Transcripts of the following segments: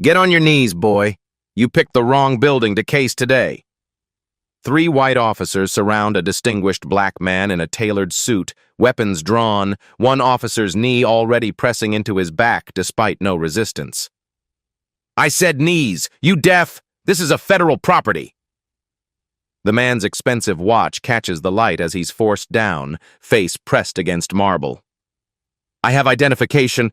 Get on your knees, boy. You picked the wrong building to case today. Three white officers surround a distinguished black man in a tailored suit, weapons drawn, one officer's knee already pressing into his back despite no resistance. I said knees! You deaf? This is a federal property! The man's expensive watch catches the light as he's forced down, face pressed against marble. I have identification.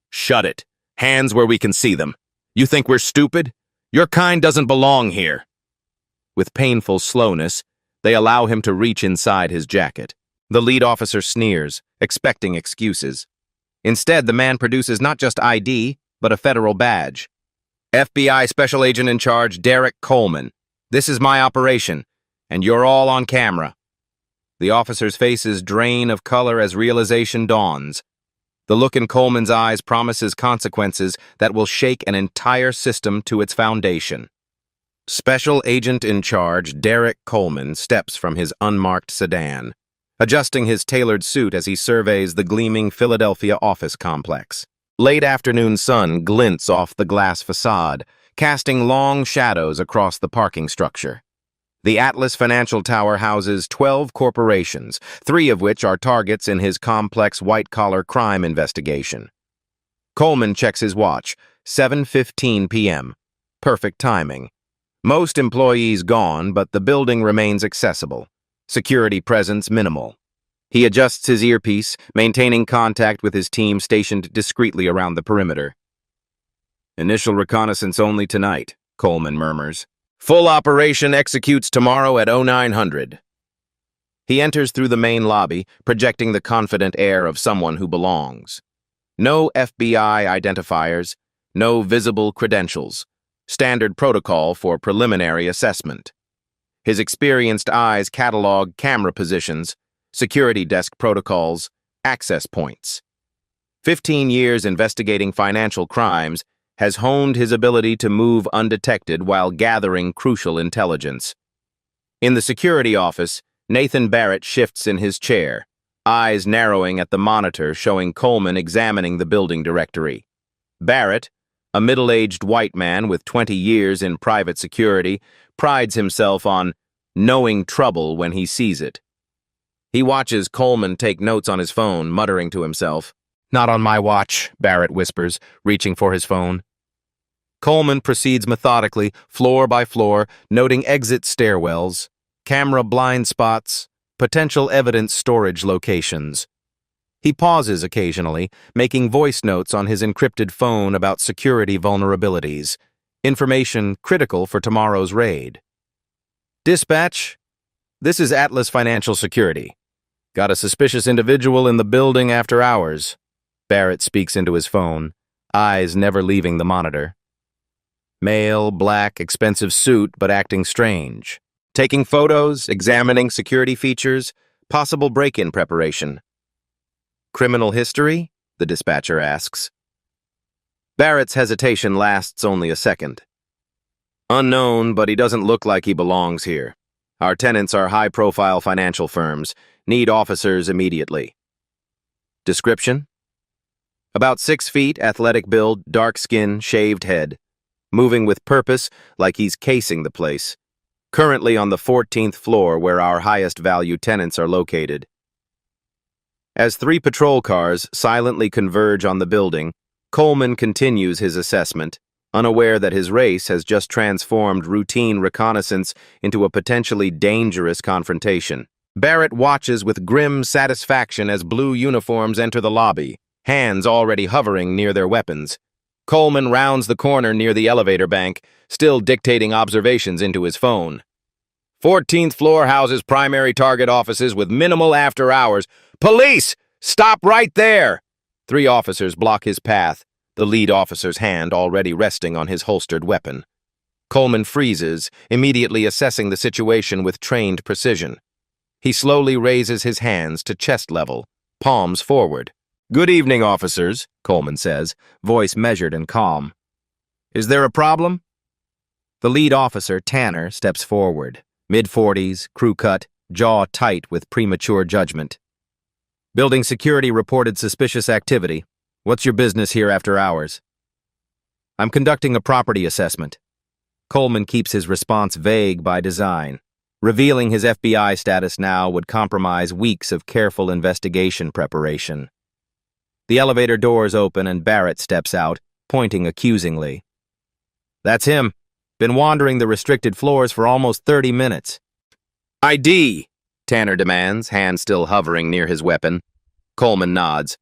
Shut it. Hands where we can see them. You think we're stupid? Your kind doesn't belong here. With painful slowness, they allow him to reach inside his jacket. The lead officer sneers, expecting excuses. Instead, the man produces not just ID, but a federal badge. FBI Special Agent in Charge Derek Coleman. This is my operation, and you're all on camera. The officer's faces drain of color as realization dawns. The look in Coleman's eyes promises consequences that will shake an entire system to its foundation. Special Agent in Charge Derek Coleman steps from his unmarked sedan, adjusting his tailored suit as he surveys the gleaming Philadelphia office complex. Late afternoon sun glints off the glass facade, casting long shadows across the parking structure. The Atlas Financial Tower houses 12 corporations, 3 of which are targets in his complex white-collar crime investigation. Coleman checks his watch, 7:15 p.m. Perfect timing. Most employees gone, but the building remains accessible. Security presence minimal. He adjusts his earpiece, maintaining contact with his team stationed discreetly around the perimeter. Initial reconnaissance only tonight, Coleman murmurs. Full operation executes tomorrow at 0900. He enters through the main lobby, projecting the confident air of someone who belongs. No FBI identifiers, no visible credentials. Standard protocol for preliminary assessment. His experienced eyes catalog camera positions, security desk protocols, access points. 15 years investigating financial crimes has honed his ability to move undetected while gathering crucial intelligence. In the security office, Nathan Barrett shifts in his chair, eyes narrowing at the monitor showing Coleman examining the building directory. Barrett, a middle-aged white man with 20 years in private security, prides himself on knowing trouble when he sees it. He watches Coleman take notes on his phone, muttering to himself. Not on my watch, Barrett whispers, reaching for his phone. Coleman proceeds methodically, floor by floor, noting exit stairwells, camera blind spots, potential evidence storage locations. He pauses occasionally, making voice notes on his encrypted phone about security vulnerabilities, information critical for tomorrow's raid. Dispatch, this is Atlas Financial Security. Got a suspicious individual in the building after hours. Barrett speaks into his phone, eyes never leaving the monitor. Male, black, expensive suit, but acting strange. Taking photos, examining security features, possible break-in preparation. Criminal history? The dispatcher asks. Barrett's hesitation lasts only a second. Unknown, but he doesn't look like he belongs here. Our tenants are high-profile financial firms. Need officers immediately. Description? About 6 feet, athletic build, dark skin, shaved head. Moving with purpose, like he's casing the place. Currently on the 14th floor where our highest value tenants are located. As 3 patrol cars silently converge on the building, Coleman continues his assessment, unaware that his race has just transformed routine reconnaissance into a potentially dangerous confrontation. Barrett watches with grim satisfaction as blue uniforms enter the lobby, hands already hovering near their weapons. Coleman rounds the corner near the elevator bank, still dictating observations into his phone. 14th floor houses primary target offices with minimal after hours. Police! Stop right there! 3 officers block his path, the lead officer's hand already resting on his holstered weapon. Coleman freezes, immediately assessing the situation with trained precision. He slowly raises his hands to chest level, palms forward. Good evening, officers, Coleman says, voice measured and calm. Is there a problem? The lead officer, Tanner, steps forward, mid-40s, crew cut, jaw tight with premature judgment. Building security reported suspicious activity. What's your business here after hours? I'm conducting a property assessment. Coleman keeps his response vague by design. Revealing his FBI status now would compromise weeks of careful investigation preparation. The elevator doors open and Barrett steps out, pointing accusingly. That's him. Been wandering the restricted floors for almost 30 minutes. ID, Tanner demands, hand still hovering near his weapon. Coleman nods.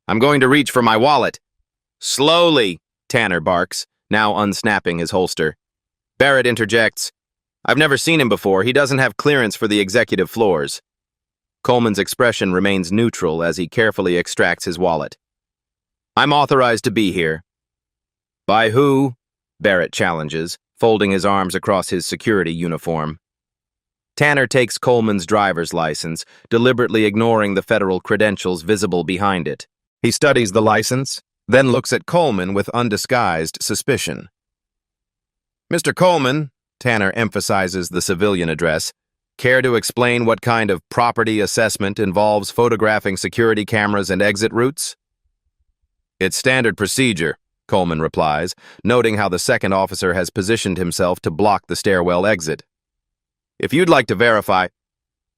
I'm going to reach for my wallet. Slowly, Tanner barks, now unsnapping his holster. Barrett interjects. I've never seen him before. He doesn't have clearance for the executive floors. Coleman's expression remains neutral as he carefully extracts his wallet. I'm authorized to be here. By who? Barrett challenges, folding his arms across his security uniform. Tanner takes Coleman's driver's license, deliberately ignoring the federal credentials visible behind it. He studies the license, then looks at Coleman with undisguised suspicion. Mr. Coleman, Tanner emphasizes the civilian address, care to explain what kind of property assessment involves photographing security cameras and exit routes? It's standard procedure, Coleman replies, noting how the second officer has positioned himself to block the stairwell exit. If you'd like to verify—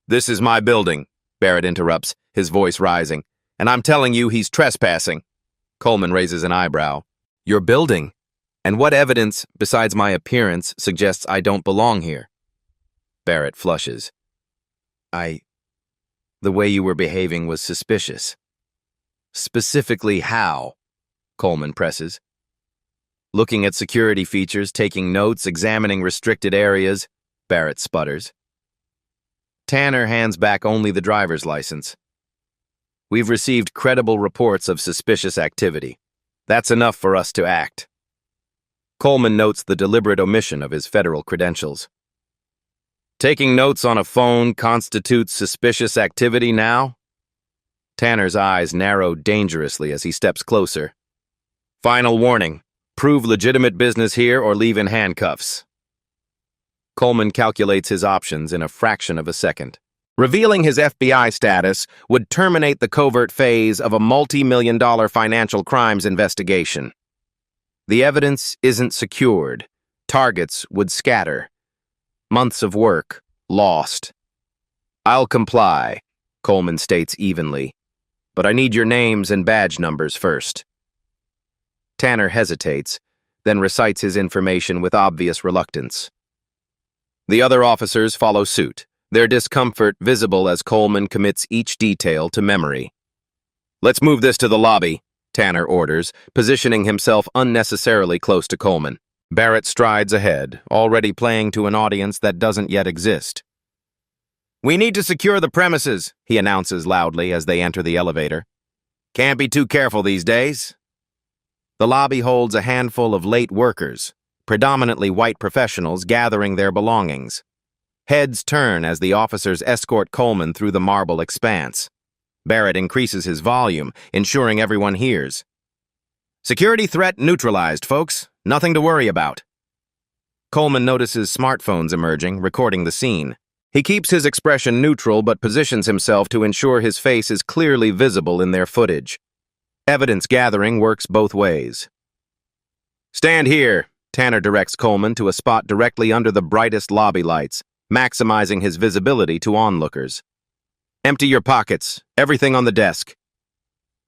This is my building, Barrett interrupts, his voice rising, and I'm telling you he's trespassing. Coleman raises an eyebrow. Your building? And what evidence, besides my appearance, suggests I don't belong here? Barrett flushes. The way you were behaving was suspicious. Specifically how? Coleman presses. Looking at security features, taking notes, examining restricted areas, Barrett sputters. Tanner hands back only the driver's license. We've received credible reports of suspicious activity. That's enough for us to act. Coleman notes the deliberate omission of his federal credentials. Taking notes on a phone constitutes suspicious activity now? Tanner's eyes narrow dangerously as he steps closer. Final warning. Prove legitimate business here or leave in handcuffs. Coleman calculates his options in a fraction of a second. Revealing his FBI status would terminate the covert phase of a multi-million-dollar financial crimes investigation. The evidence isn't secured. Targets would scatter. Months of work lost. I'll comply, Coleman states evenly, but I need your names and badge numbers first. Tanner hesitates, then recites his information with obvious reluctance. The other officers follow suit, their discomfort visible as Coleman commits each detail to memory. Let's move this to the lobby, Tanner orders, positioning himself unnecessarily close to Coleman. Barrett strides ahead, already playing to an audience that doesn't yet exist. We need to secure the premises, he announces loudly as they enter the elevator. Can't be too careful these days. The lobby holds a handful of late workers, predominantly white professionals gathering their belongings. Heads turn as the officers escort Coleman through the marble expanse. Barrett increases his volume, ensuring everyone hears. Security threat neutralized, folks. Nothing to worry about. Coleman notices smartphones emerging, recording the scene. He keeps his expression neutral but positions himself to ensure his face is clearly visible in their footage. Evidence gathering works both ways. Stand here, Tanner directs Coleman to a spot directly under the brightest lobby lights, maximizing his visibility to onlookers. Empty your pockets, everything on the desk.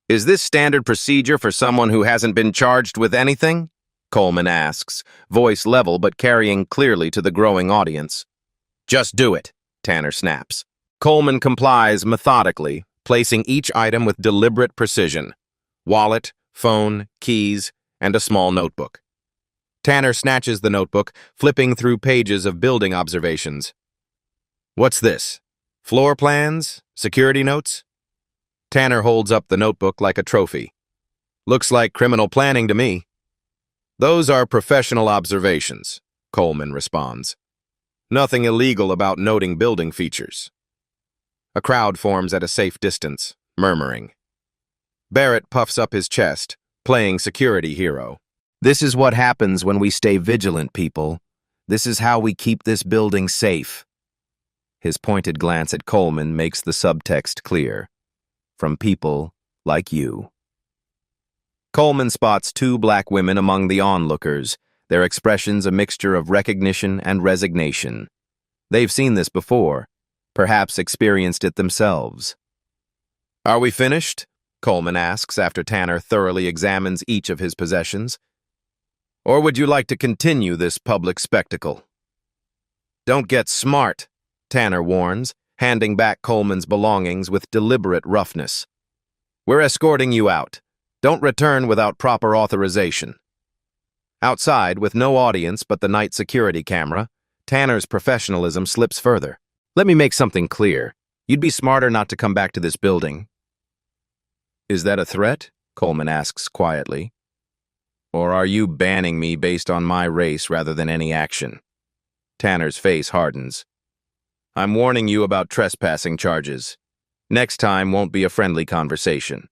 Is this standard procedure for someone who hasn't been charged with anything? Coleman asks, voice level but carrying clearly to the growing audience. Just do it, Tanner snaps. Coleman complies methodically, placing each item with deliberate precision. Wallet, phone, keys, and a small notebook. Tanner snatches the notebook, flipping through pages of building observations. What's this? Floor plans? Security notes? Tanner holds up the notebook like a trophy. Looks like criminal planning to me. Those are professional observations, Coleman responds. Nothing illegal about noting building features. A crowd forms at a safe distance, murmuring. Barrett puffs up his chest, playing security hero. This is what happens when we stay vigilant, people. This is how we keep this building safe. His pointed glance at Coleman makes the subtext clear. From people like you. Coleman spots two black women among the onlookers, their expressions a mixture of recognition and resignation. They've seen this before, perhaps experienced it themselves. "Are we finished?" Coleman asks after Tanner thoroughly examines each of his possessions. "Or would you like to continue this public spectacle?" "Don't get smart," Tanner warns, handing back Coleman's belongings with deliberate roughness. "We're escorting you out. Don't return without proper authorization." Outside, with no audience but the night security camera, Tanner's professionalism slips further. "Let me make something clear. You'd be smarter not to come back to this building." "Is that a threat?" Coleman asks quietly. "Or are you banning me based on my race rather than any action?" Tanner's face hardens. "I'm warning you about trespassing charges. Next time won't be a friendly conversation."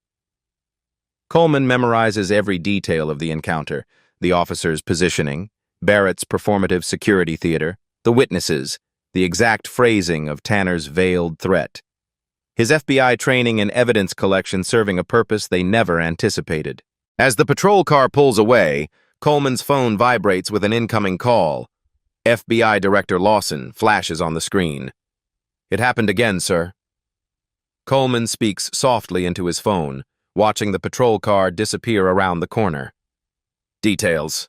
Coleman memorizes every detail of the encounter, the officer's positioning, Barrett's performative security theater, the witnesses, the exact phrasing of Tanner's veiled threat. His FBI training and evidence collection serving a purpose they never anticipated. As the patrol car pulls away, Coleman's phone vibrates with an incoming call. FBI Director Lawson flashes on the screen. "It happened again, sir." Coleman speaks softly into his phone, watching the patrol car disappear around the corner. "Details."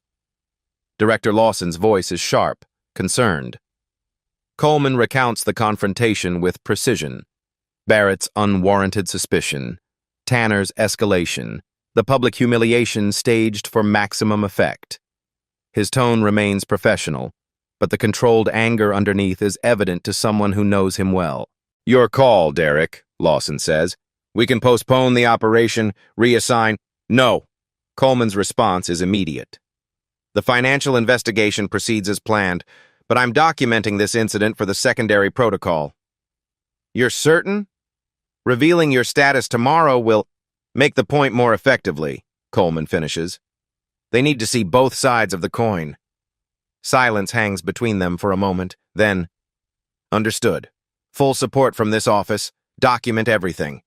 Director Lawson's voice is sharp, concerned. Coleman recounts the confrontation with precision. Barrett's unwarranted suspicion, Tanner's escalation, the public humiliation staged for maximum effect. His tone remains professional, but the controlled anger underneath is evident to someone who knows him well. "Your call, Derek," Lawson says. "We can postpone the operation, reassign—" "No." Coleman's response is immediate. "The financial investigation proceeds as planned, but I'm documenting this incident for the secondary protocol." "You're certain? Revealing your status tomorrow will make the point more effectively," Coleman finishes. "They need to see both sides of the coin." Silence hangs between them for a moment, then, "Understood. Full support from this office. Document everything."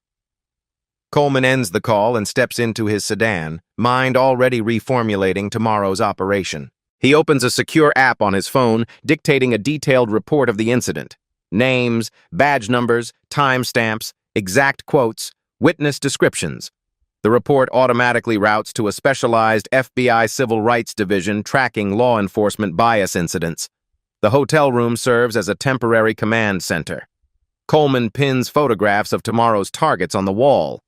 Coleman ends the call and steps into his sedan, mind already reformulating tomorrow's operation. He opens a secure app on his phone, dictating a detailed report of the incident. Names, badge numbers, timestamps, exact quotes, witness descriptions. The report automatically routes to a specialized FBI Civil Rights Division tracking law enforcement bias incidents. The hotel room serves as a temporary command center. Coleman pins photographs of tomorrow's targets on the wall.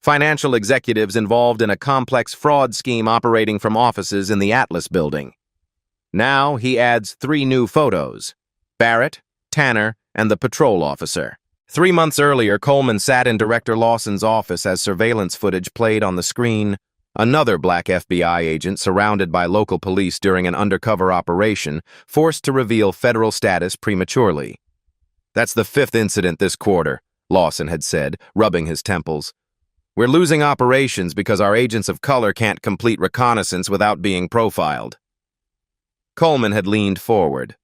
Financial executives involved in a complex fraud scheme operating from offices in the Atlas building. Now he adds 3 new photos: Barrett, Tanner, and the patrol officer. 3 months earlier, Coleman sat in Director Lawson's office as surveillance footage played on the screen. Another black FBI agent surrounded by local police during an undercover operation, forced to reveal federal status prematurely. "That's the 5th incident this quarter," Lawson had said, rubbing his temples. "We're losing operations because our agents of color can't complete reconnaissance without being profiled." Coleman had leaned forward.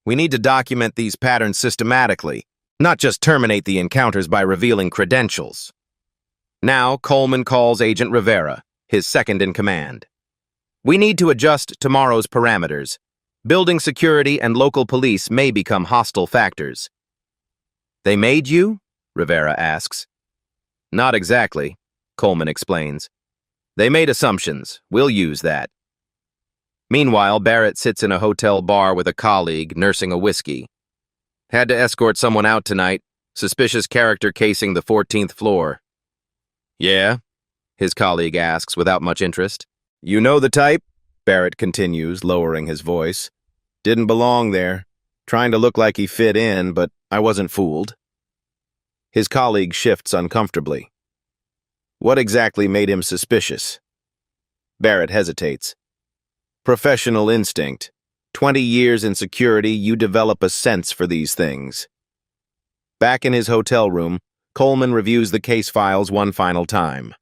"We need to document these patterns systematically, not just terminate the encounters by revealing credentials." Now, Coleman calls Agent Rivera, his second-in-command. "We need to adjust tomorrow's parameters. Building security and local police may become hostile factors." "They made you?" Rivera asks. "Not exactly," Coleman explains. "They made assumptions. We'll use that." Meanwhile, Barrett sits in a hotel bar with a colleague, nursing a whiskey. "Had to escort someone out tonight. Suspicious character casing the 14th floor. "Yeah?" his colleague asks without much interest. "You know the type?" Barrett continues, lowering his voice. "Didn't belong there. Trying to look like he fit in, but I wasn't fooled." His colleague shifts uncomfortably. "What exactly made him suspicious?" Barrett hesitates. "Professional instinct. 20 years in security, you develop a sense for these things." Back in his hotel room, Coleman reviews the case files one final time.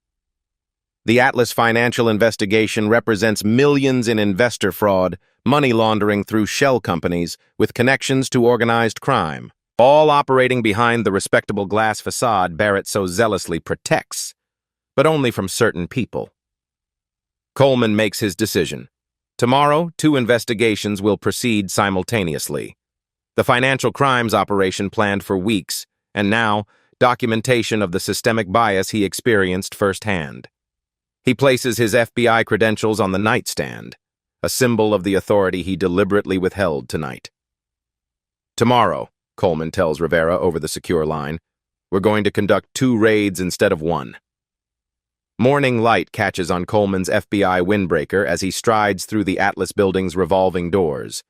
The Atlas financial investigation represents millions in investor fraud, money laundering through shell companies with connections to organized crime, all operating behind the respectable glass facade Barrett so zealously protects, but only from certain people. Coleman makes his decision. Tomorrow, 2 investigations will proceed simultaneously. The financial crimes operation planned for weeks, and now, documentation of the systemic bias he experienced firsthand. He places his FBI credentials on the nightstand, a symbol of the authority he deliberately withheld tonight. Tomorrow, Coleman tells Rivera over the secure line, we're going to conduct 2 raids instead of 1. Morning light catches on Coleman's FBI windbreaker as he strides through the Atlas building's revolving doors.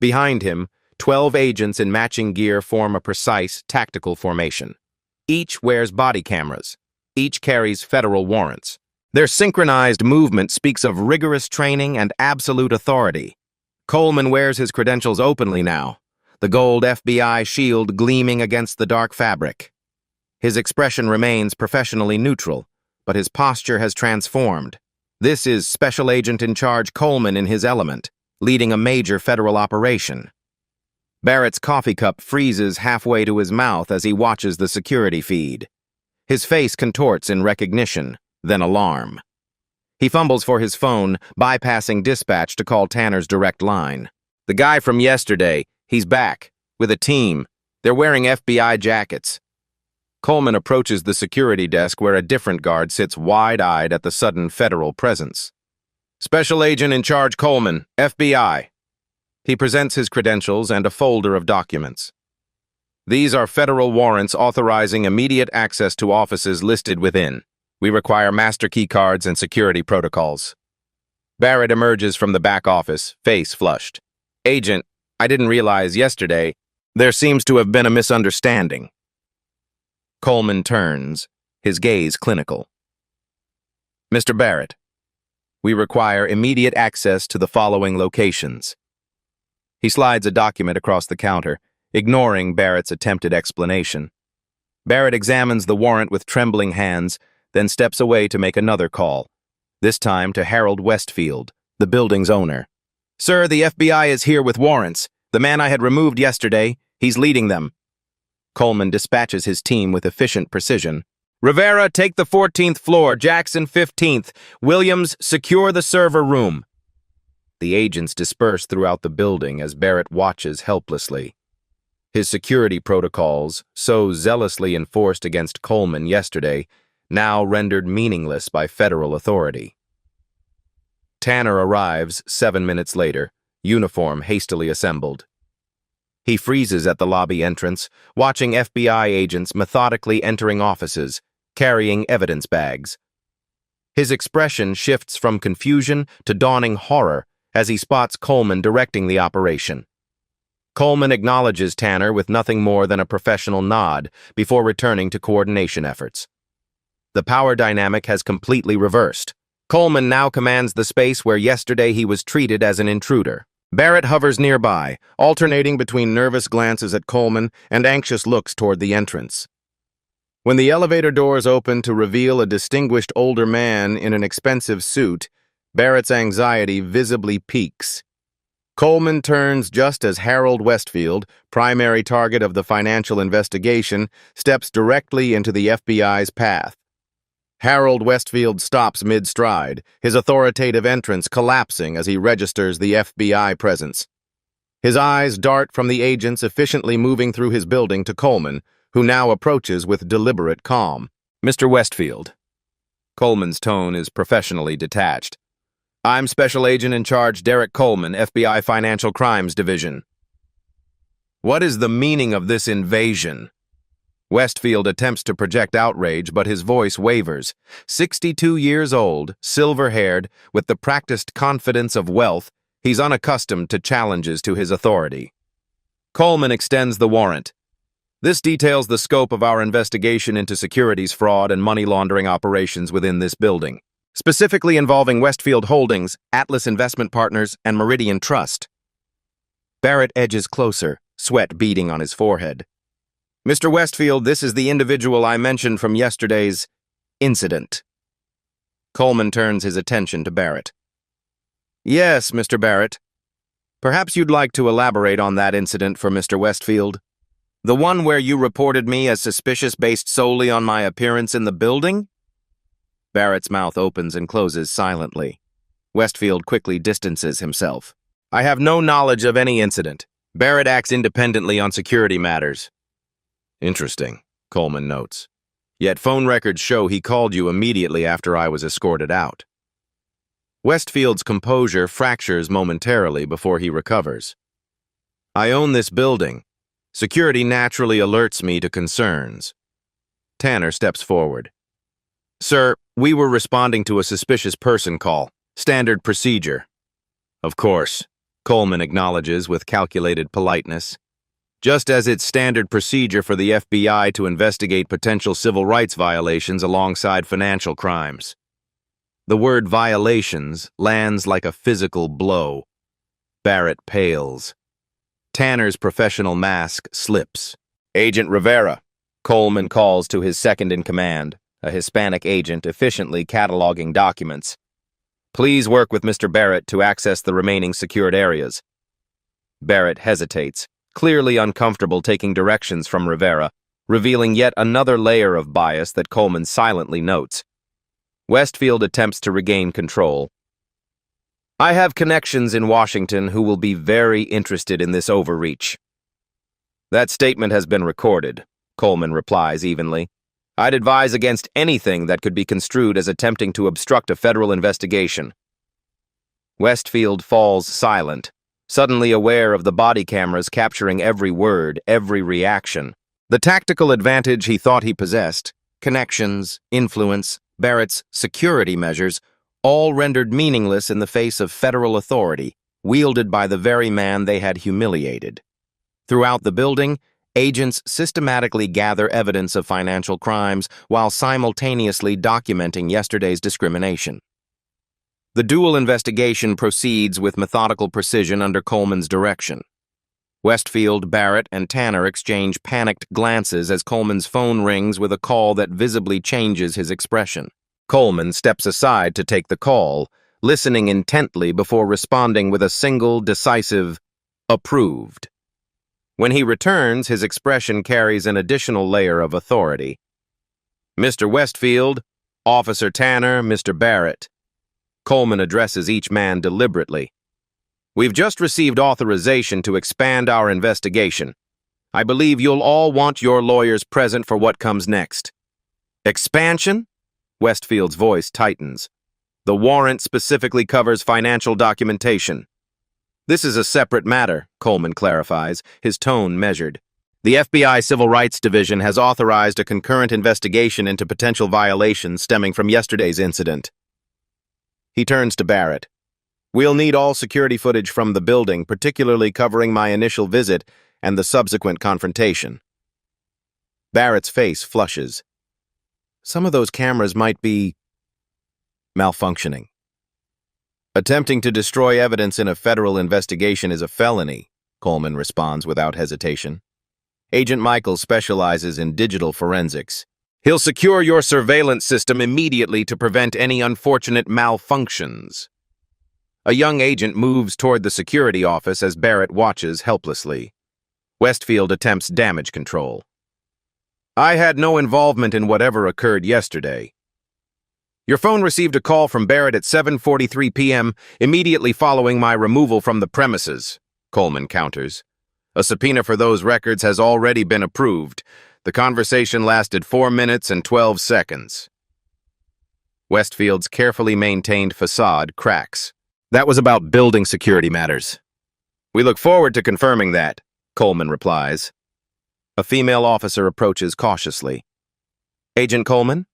Behind him, 12 agents in matching gear form a precise, tactical formation. Each wears body cameras. Each carries federal warrants. Their synchronized movement speaks of rigorous training and absolute authority. Coleman wears his credentials openly now, the gold FBI shield gleaming against the dark fabric. His expression remains professionally neutral, but his posture has transformed. This is Special Agent in Charge Coleman in his element, leading a major federal operation. Barrett's coffee cup freezes halfway to his mouth as he watches the security feed. His face contorts in recognition, then alarm. He fumbles for his phone, bypassing dispatch to call Tanner's direct line. The guy from yesterday, he's back, with a team. They're wearing FBI jackets. Coleman approaches the security desk where a different guard sits wide-eyed at the sudden federal presence. Special Agent in Charge Coleman, FBI. He presents his credentials and a folder of documents. These are federal warrants authorizing immediate access to offices listed within. We require master key cards and security protocols. Barrett emerges from the back office, face flushed. Agent, I didn't realize yesterday. There seems to have been a misunderstanding. Coleman turns, his gaze clinical. Mr. Barrett, we require immediate access to the following locations. He slides a document across the counter, ignoring Barrett's attempted explanation. Barrett examines the warrant with trembling hands, then steps away to make another call, this time to Harold Westfield, the building's owner. Sir, the FBI is here with warrants. The man I had removed yesterday, he's leading them. Coleman dispatches his team with efficient precision. Rivera, take the 14th floor, Jackson 15th. Williams, secure the server room. The agents disperse throughout the building as Barrett watches helplessly. His security protocols, so zealously enforced against Coleman yesterday, now rendered meaningless by federal authority. Tanner arrives 7 minutes later, uniform hastily assembled. He freezes at the lobby entrance, watching FBI agents methodically entering offices, carrying evidence bags. His expression shifts from confusion to dawning horror as he spots Coleman directing the operation. Coleman acknowledges Tanner with nothing more than a professional nod before returning to coordination efforts. The power dynamic has completely reversed. Coleman now commands the space where yesterday he was treated as an intruder. Barrett hovers nearby, alternating between nervous glances at Coleman and anxious looks toward the entrance. When the elevator doors open to reveal a distinguished older man in an expensive suit, Barrett's anxiety visibly peaks. Coleman turns just as Harold Westfield, primary target of the financial investigation, steps directly into the FBI's path. Harold Westfield stops mid-stride, his authoritative entrance collapsing as he registers the FBI presence. His eyes dart from the agents efficiently moving through his building to Coleman, who now approaches with deliberate calm. Mr. Westfield. Coleman's tone is professionally detached. I'm Special Agent in Charge Derek Coleman, FBI Financial Crimes Division. What is the meaning of this invasion? Westfield attempts to project outrage, but his voice wavers. 62 years old, silver-haired, with the practiced confidence of wealth, he's unaccustomed to challenges to his authority. Coleman extends the warrant. This details the scope of our investigation into securities fraud and money laundering operations within this building, specifically involving Westfield Holdings, Atlas Investment Partners, and Meridian Trust. Barrett edges closer, sweat beading on his forehead. Mr. Westfield, this is the individual I mentioned from yesterday's incident. Coleman turns his attention to Barrett. Yes, Mr. Barrett. Perhaps you'd like to elaborate on that incident for Mr. Westfield? The one where you reported me as suspicious based solely on my appearance in the building? Barrett's mouth opens and closes silently. Westfield quickly distances himself. I have no knowledge of any incident. Barrett acts independently on security matters. Interesting, Coleman notes. Yet phone records show he called you immediately after I was escorted out. Westfield's composure fractures momentarily before he recovers. I own this building. Security naturally alerts me to concerns. Tanner steps forward. Sir, we were responding to a suspicious person call. Standard procedure. Of course, Coleman acknowledges with calculated politeness. Just as it's standard procedure for the FBI to investigate potential civil rights violations alongside financial crimes. The word violations lands like a physical blow. Barrett pales. Tanner's professional mask slips. Agent Rivera, Coleman calls to his second-in-command, a Hispanic agent efficiently cataloging documents. Please work with Mr. Barrett to access the remaining secured areas. Barrett hesitates, clearly uncomfortable taking directions from Rivera, revealing yet another layer of bias that Coleman silently notes. Westfield attempts to regain control. I have connections in Washington who will be very interested in this overreach. That statement has been recorded, Coleman replies evenly. I'd advise against anything that could be construed as attempting to obstruct a federal investigation. Westfield falls silent, suddenly aware of the body cameras capturing every word, every reaction. The tactical advantage he thought he possessed, connections, influence, Barrett's security measures, all rendered meaningless in the face of federal authority, wielded by the very man they had humiliated. Throughout the building, agents systematically gather evidence of financial crimes while simultaneously documenting yesterday's discrimination. The dual investigation proceeds with methodical precision under Coleman's direction. Westfield, Barrett, and Tanner exchange panicked glances as Coleman's phone rings with a call that visibly changes his expression. Coleman steps aside to take the call, listening intently before responding with a single, decisive, approved. When he returns, his expression carries an additional layer of authority. Mr. Westfield, Officer Tanner, Mr. Barrett. Coleman addresses each man deliberately. We've just received authorization to expand our investigation. I believe you'll all want your lawyers present for what comes next. Expansion? Westfield's voice tightens. The warrant specifically covers financial documentation. This is a separate matter, Coleman clarifies, his tone measured. The FBI Civil Rights Division has authorized a concurrent investigation into potential violations stemming from yesterday's incident. He turns to Barrett. We'll need all security footage from the building, particularly covering my initial visit and the subsequent confrontation. Barrett's face flushes. Some of those cameras might be malfunctioning. Attempting to destroy evidence in a federal investigation is a felony, Coleman responds without hesitation. Agent Michaels specializes in digital forensics. He'll secure your surveillance system immediately to prevent any unfortunate malfunctions. A young agent moves toward the security office as Barrett watches helplessly. Westfield attempts damage control. I had no involvement in whatever occurred yesterday. Your phone received a call from Barrett at 7:43 p.m. immediately following my removal from the premises, Coleman counters. A subpoena for those records has already been approved. The conversation lasted 4 minutes and 12 seconds. Westfield's carefully maintained facade cracks. That was about building security matters. We look forward to confirming that, Coleman replies. A female officer approaches cautiously. Agent Coleman?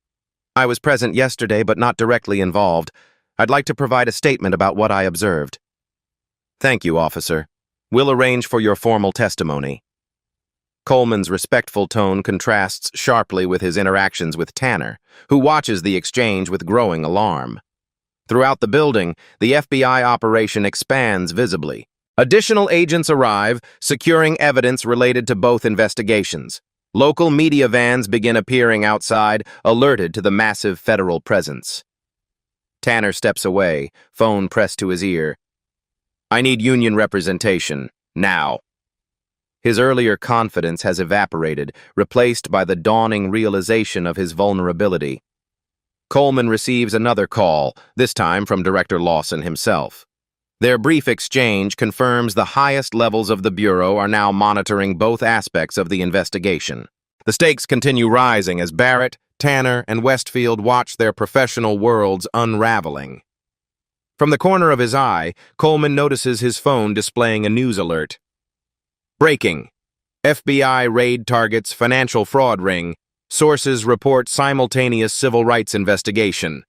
I was present yesterday but not directly involved. I'd like to provide a statement about what I observed. Thank you, officer. We'll arrange for your formal testimony. Coleman's respectful tone contrasts sharply with his interactions with Tanner, who watches the exchange with growing alarm. Throughout the building, the FBI operation expands visibly. Additional agents arrive, securing evidence related to both investigations. Local media vans begin appearing outside, alerted to the massive federal presence. Tanner steps away, phone pressed to his ear. I need union representation, now. His earlier confidence has evaporated, replaced by the dawning realization of his vulnerability. Coleman receives another call, this time from Director Lawson himself. Their brief exchange confirms the highest levels of the Bureau are now monitoring both aspects of the investigation. The stakes continue rising as Barrett, Tanner, and Westfield watch their professional worlds unraveling. From the corner of his eye, Coleman notices his phone displaying a news alert. Breaking. FBI raid targets financial fraud ring. Sources report simultaneous civil rights investigation.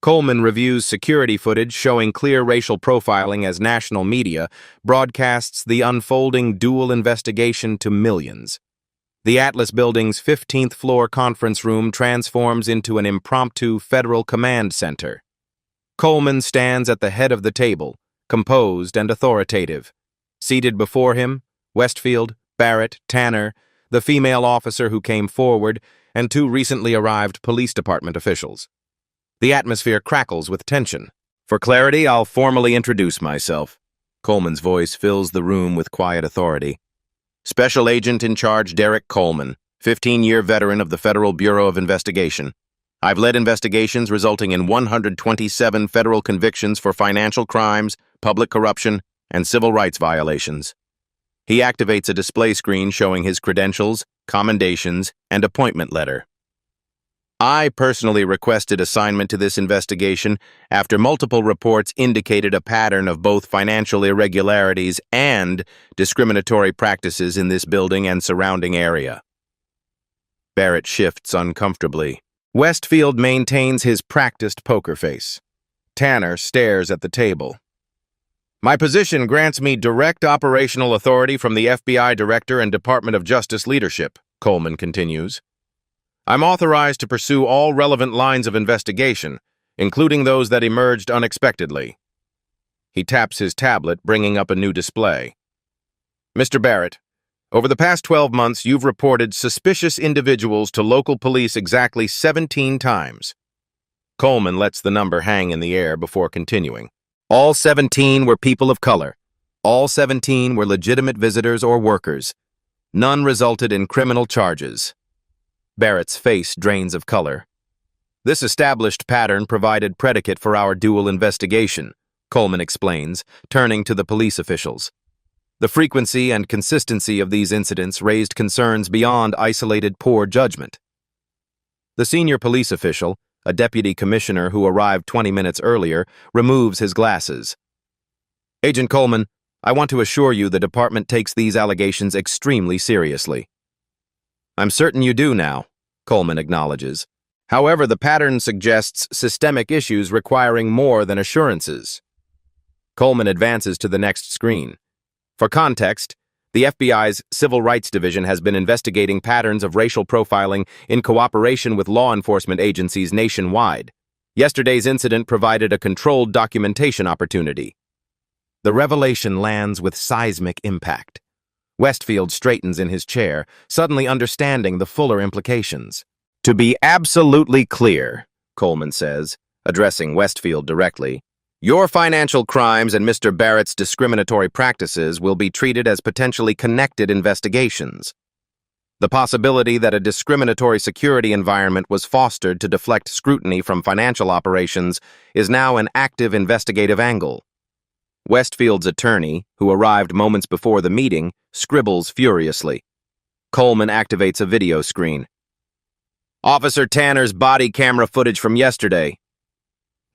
Coleman reviews security footage showing clear racial profiling as national media broadcasts the unfolding dual investigation to millions. The Atlas Building's 15th floor conference room transforms into an impromptu federal command center. Coleman stands at the head of the table, composed and authoritative. Seated before him, Westfield, Barrett, Tanner, the female officer who came forward, and two recently arrived police department officials. The atmosphere crackles with tension. For clarity, I'll formally introduce myself. Coleman's voice fills the room with quiet authority. Special Agent in Charge Derek Coleman, 15-year veteran of the Federal Bureau of Investigation. I've led investigations resulting in 127 federal convictions for financial crimes, public corruption, and civil rights violations. He activates a display screen showing his credentials, commendations, and appointment letter. I personally requested assignment to this investigation after multiple reports indicated a pattern of both financial irregularities and discriminatory practices in this building and surrounding area. Barrett shifts uncomfortably. Westfield maintains his practiced poker face. Tanner stares at the table. My position grants me direct operational authority from the FBI Director and Department of Justice leadership, Coleman continues. I'm authorized to pursue all relevant lines of investigation, including those that emerged unexpectedly. He taps his tablet, bringing up a new display. Mr. Barrett, over the past 12 months, you've reported suspicious individuals to local police exactly 17 times. Coleman lets the number hang in the air before continuing. All 17 were people of color. All 17 were legitimate visitors or workers. None resulted in criminal charges. Barrett's face drains of color. This established pattern provided predicate for our dual investigation, Coleman explains, turning to the police officials. The frequency and consistency of these incidents raised concerns beyond isolated poor judgment. The senior police official, a deputy commissioner who arrived 20 minutes earlier, removes his glasses. Agent Coleman, I want to assure you the department takes these allegations extremely seriously. I'm certain you do now, Coleman acknowledges. However, the pattern suggests systemic issues requiring more than assurances. Coleman advances to the next screen. For context, the FBI's Civil Rights Division has been investigating patterns of racial profiling in cooperation with law enforcement agencies nationwide. Yesterday's incident provided a controlled documentation opportunity. The revelation lands with seismic impact. Westfield straightens in his chair, suddenly understanding the fuller implications. To be absolutely clear, Coleman says, addressing Westfield directly, your financial crimes and Mr. Barrett's discriminatory practices will be treated as potentially connected investigations. The possibility that a discriminatory security environment was fostered to deflect scrutiny from financial operations is now an active investigative angle. Westfield's attorney, who arrived moments before the meeting, scribbles furiously. Coleman activates a video screen. Officer Tanner's body camera footage from yesterday.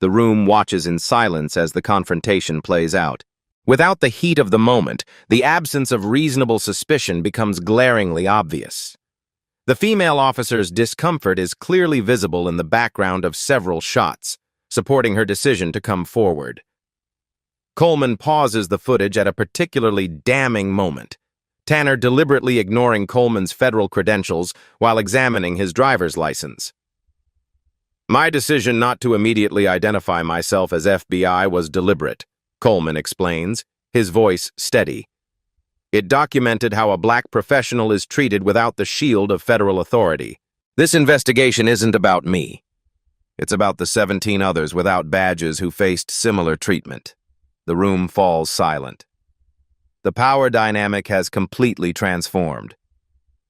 The room watches in silence as the confrontation plays out. Without the heat of the moment, the absence of reasonable suspicion becomes glaringly obvious. The female officer's discomfort is clearly visible in the background of several shots, supporting her decision to come forward. Coleman pauses the footage at a particularly damning moment, Tanner deliberately ignoring Coleman's federal credentials while examining his driver's license. My decision not to immediately identify myself as FBI was deliberate, Coleman explains, his voice steady. It documented how a black professional is treated without the shield of federal authority. This investigation isn't about me. It's about the 17 others without badges who faced similar treatment. The room falls silent. The power dynamic has completely transformed.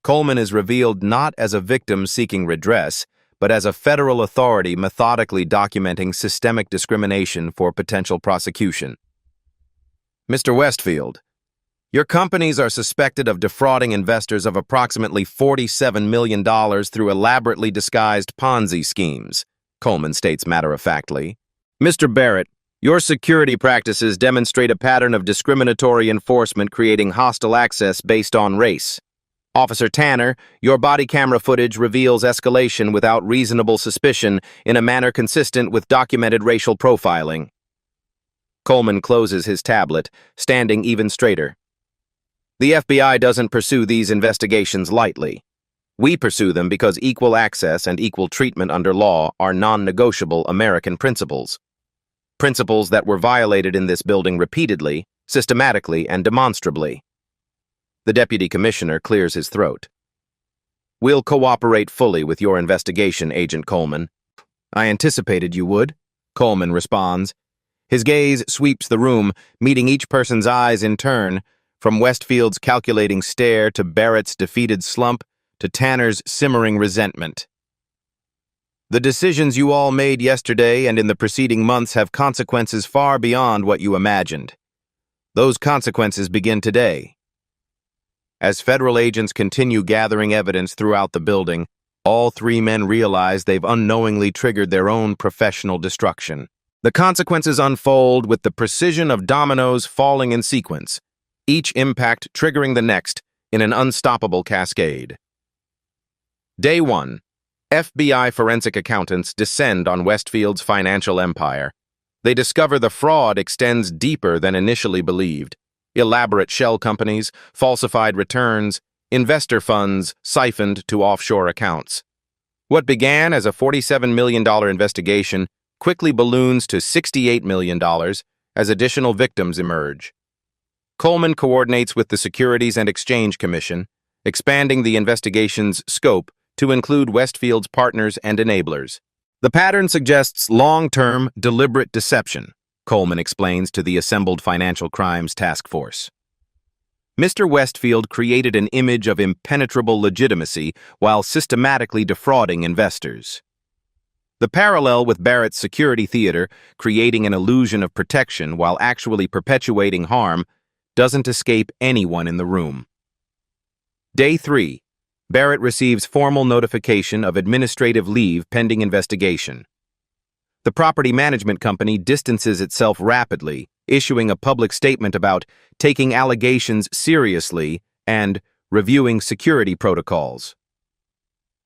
Coleman is revealed not as a victim seeking redress, but as a federal authority methodically documenting systemic discrimination for potential prosecution. Mr. Westfield, your companies are suspected of defrauding investors of approximately $47 million through elaborately disguised Ponzi schemes, Coleman states matter-of-factly. Mr. Barrett, your security practices demonstrate a pattern of discriminatory enforcement creating hostile access based on race. Officer Tanner, your body camera footage reveals escalation without reasonable suspicion in a manner consistent with documented racial profiling. Coleman closes his tablet, standing even straighter. The FBI doesn't pursue these investigations lightly. We pursue them because equal access and equal treatment under law are non-negotiable American principles. Principles that were violated in this building repeatedly, systematically, and demonstrably. The deputy commissioner clears his throat. We'll cooperate fully with your investigation, Agent Coleman. I anticipated you would, Coleman responds. His gaze sweeps the room, meeting each person's eyes in turn, from Westfield's calculating stare to Barrett's defeated slump to Tanner's simmering resentment. The decisions you all made yesterday and in the preceding months have consequences far beyond what you imagined. Those consequences begin today. As federal agents continue gathering evidence throughout the building, all three men realize they've unknowingly triggered their own professional destruction. The consequences unfold with the precision of dominoes falling in sequence, each impact triggering the next in an unstoppable cascade. Day 1. FBI forensic accountants descend on Westfield's financial empire. They discover the fraud extends deeper than initially believed. Elaborate shell companies, falsified returns, investor funds siphoned to offshore accounts. What began as a $47 million investigation quickly balloons to $68 million as additional victims emerge. Coleman coordinates with the Securities and Exchange Commission, expanding the investigation's scope to include Westfield's partners and enablers. The pattern suggests long-term, deliberate deception, Coleman explains to the assembled Financial Crimes Task Force. Mr. Westfield created an image of impenetrable legitimacy while systematically defrauding investors. The parallel with Barrett's security theater, creating an illusion of protection while actually perpetuating harm, doesn't escape anyone in the room. Day 3. Barrett receives formal notification of administrative leave pending investigation. The property management company distances itself rapidly, issuing a public statement about taking allegations seriously and reviewing security protocols.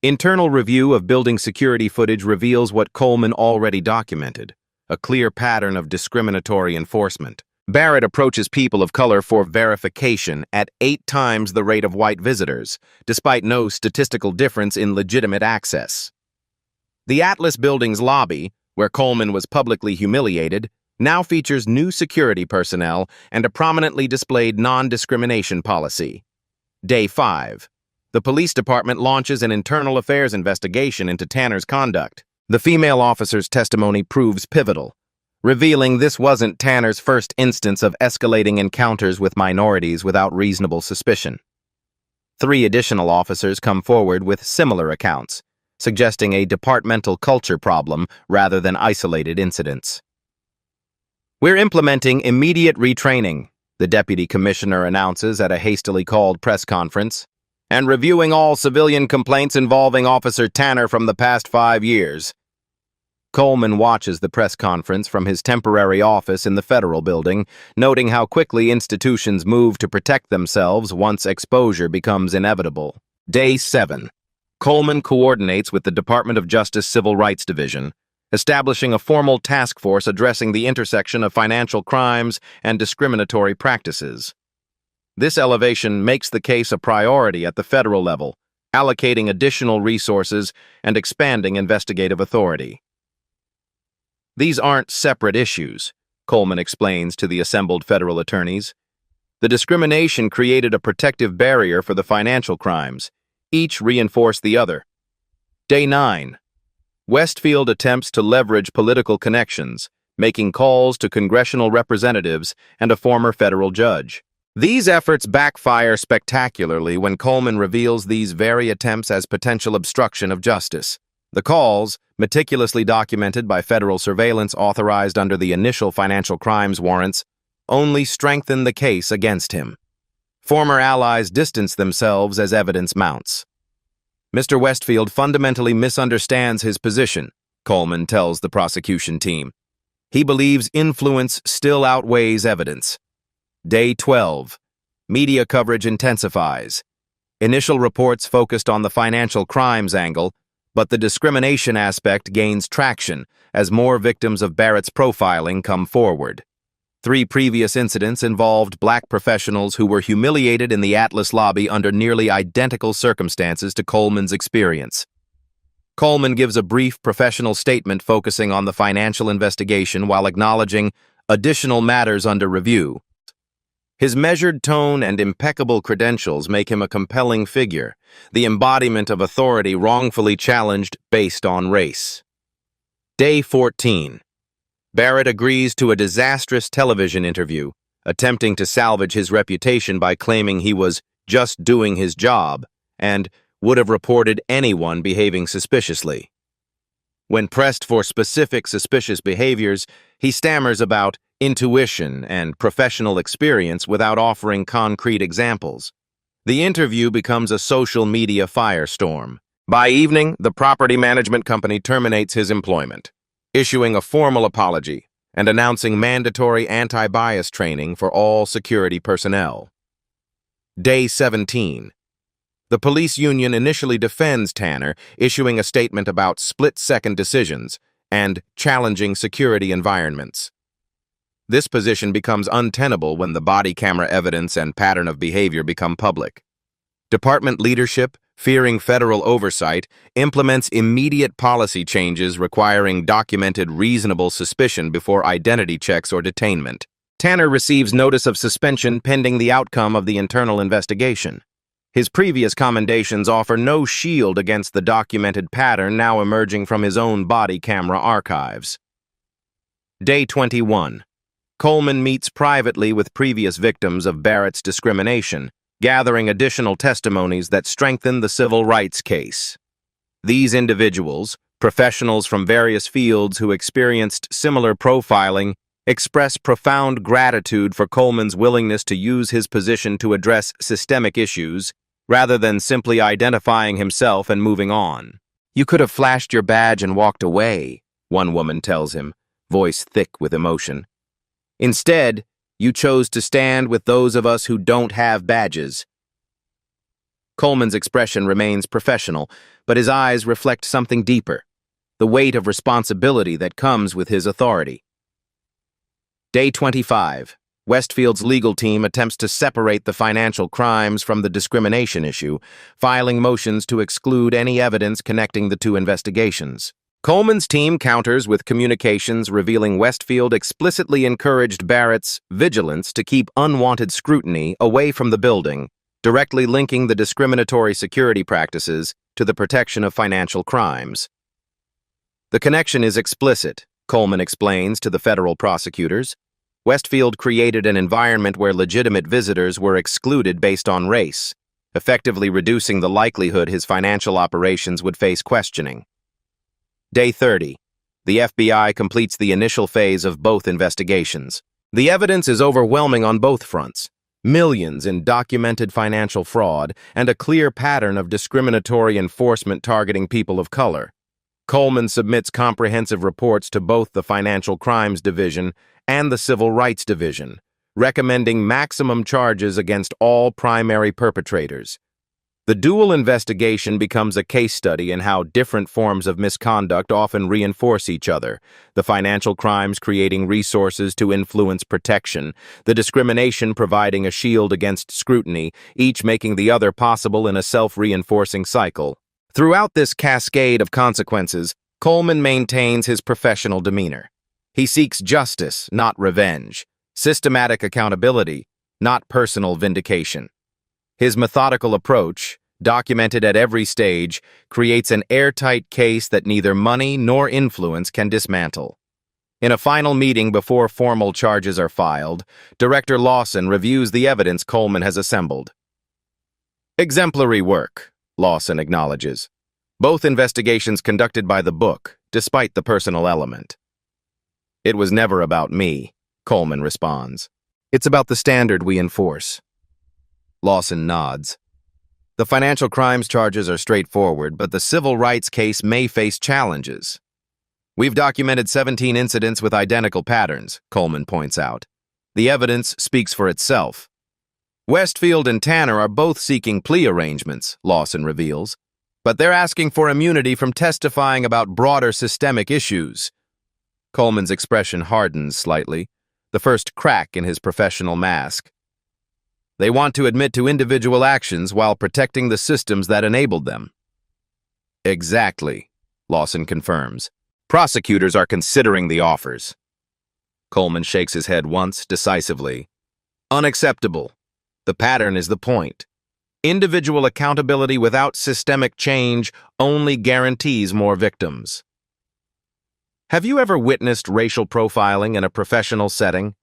Internal review of building security footage reveals what Coleman already documented, a clear pattern of discriminatory enforcement. Barrett approaches people of color for verification at 8 times the rate of white visitors, despite no statistical difference in legitimate access. The Atlas Building's lobby, where Coleman was publicly humiliated, now features new security personnel and a prominently displayed non-discrimination policy. Day 5. The police department launches an internal affairs investigation into Tanner's conduct. The female officer's testimony proves pivotal, revealing this wasn't Tanner's first instance of escalating encounters with minorities without reasonable suspicion. 3 additional officers come forward with similar accounts, suggesting a departmental culture problem rather than isolated incidents. We're implementing immediate retraining, the deputy commissioner announces at a hastily called press conference, and reviewing all civilian complaints involving Officer Tanner from the past 5 years. Coleman watches the press conference from his temporary office in the federal building, noting how quickly institutions move to protect themselves once exposure becomes inevitable. Day 7. Coleman coordinates with the Department of Justice Civil Rights Division, establishing a formal task force addressing the intersection of financial crimes and discriminatory practices. This elevation makes the case a priority at the federal level, allocating additional resources and expanding investigative authority. These aren't separate issues, Coleman explains to the assembled federal attorneys. The discrimination created a protective barrier for the financial crimes. Each reinforced the other. Day 9. Westfield attempts to leverage political connections, making calls to congressional representatives and a former federal judge. These efforts backfire spectacularly when Coleman reveals these very attempts as potential obstruction of justice. The calls, meticulously documented by federal surveillance authorized under the initial financial crimes warrants, only strengthen the case against him. Former allies distance themselves as evidence mounts. Mr. Westfield fundamentally misunderstands his position, Coleman tells the prosecution team. He believes influence still outweighs evidence. Day 12. Media coverage intensifies. Initial reports focused on the financial crimes angle, but the discrimination aspect gains traction as more victims of Barrett's profiling come forward. 3 previous incidents involved black professionals who were humiliated in the Atlas lobby under nearly identical circumstances to Coleman's experience. Coleman gives a brief professional statement focusing on the financial investigation while acknowledging additional matters under review. His measured tone and impeccable credentials make him a compelling figure, the embodiment of authority wrongfully challenged based on race. Day 14. Barrett agrees to a disastrous television interview, attempting to salvage his reputation by claiming he was just doing his job and would have reported anyone behaving suspiciously. When pressed for specific suspicious behaviors, he stammers about intuition and professional experience without offering concrete examples. The interview becomes a social media firestorm. By evening, the property management company terminates his employment, issuing a formal apology and announcing mandatory anti-bias training for all security personnel. Day 17. The police union initially defends Tanner, issuing a statement about split-second decisions and challenging security environments. This position becomes untenable when the body camera evidence and pattern of behavior become public. Department leadership, fearing federal oversight, implements immediate policy changes requiring documented reasonable suspicion before identity checks or detainment. Tanner receives notice of suspension pending the outcome of the internal investigation. His previous commendations offer no shield against the documented pattern now emerging from his own body camera archives. Day 21. Coleman meets privately with previous victims of Barrett's discrimination, gathering additional testimonies that strengthen the civil rights case. These individuals, professionals from various fields who experienced similar profiling, express profound gratitude for Coleman's willingness to use his position to address systemic issues, rather than simply identifying himself and moving on. "You could have flashed your badge and walked away," one woman tells him, voice thick with emotion. "Instead, you chose to stand with those of us who don't have badges." Coleman's expression remains professional, but his eyes reflect something deeper, the weight of responsibility that comes with his authority. Day 25. Westfield's legal team attempts to separate the financial crimes from the discrimination issue, filing motions to exclude any evidence connecting the two investigations. Coleman's team counters with communications revealing Westfield explicitly encouraged Barrett's vigilance to keep unwanted scrutiny away from the building, directly linking the discriminatory security practices to the protection of financial crimes. The connection is explicit, Coleman explains to the federal prosecutors. Westfield created an environment where legitimate visitors were excluded based on race, effectively reducing the likelihood his financial operations would face questioning. Day 30. The FBI completes the initial phase of both investigations. The evidence is overwhelming on both fronts. Millions in documented financial fraud and a clear pattern of discriminatory enforcement targeting people of color. Coleman submits comprehensive reports to both the Financial Crimes Division and the Civil Rights Division, recommending maximum charges against all primary perpetrators. The dual investigation becomes a case study in how different forms of misconduct often reinforce each other, the financial crimes creating resources to influence protection, the discrimination providing a shield against scrutiny, each making the other possible in a self-reinforcing cycle. Throughout this cascade of consequences, Coleman maintains his professional demeanor. He seeks justice, not revenge, systematic accountability, not personal vindication. His methodical approach, documented at every stage, creates an airtight case that neither money nor influence can dismantle. In a final meeting before formal charges are filed, Director Lawson reviews the evidence Coleman has assembled. "Exemplary work," Lawson acknowledges. Both investigations conducted by the book, despite the personal element. It was never about me, Coleman responds. It's about the standard we enforce. Lawson nods. The financial crimes charges are straightforward, but the civil rights case may face challenges. We've documented 17 incidents with identical patterns, Coleman points out. The evidence speaks for itself. Westfield and Tanner are both seeking plea arrangements, Lawson reveals, but they're asking for immunity from testifying about broader systemic issues. Coleman's expression hardens slightly, the first crack in his professional mask. They want to admit to individual actions while protecting the systems that enabled them. Exactly, Lawson confirms. Prosecutors are considering the offers. Coleman shakes his head once, decisively. Unacceptable. The pattern is the point. Individual accountability without systemic change only guarantees more victims. Have you ever witnessed racial profiling in a professional setting?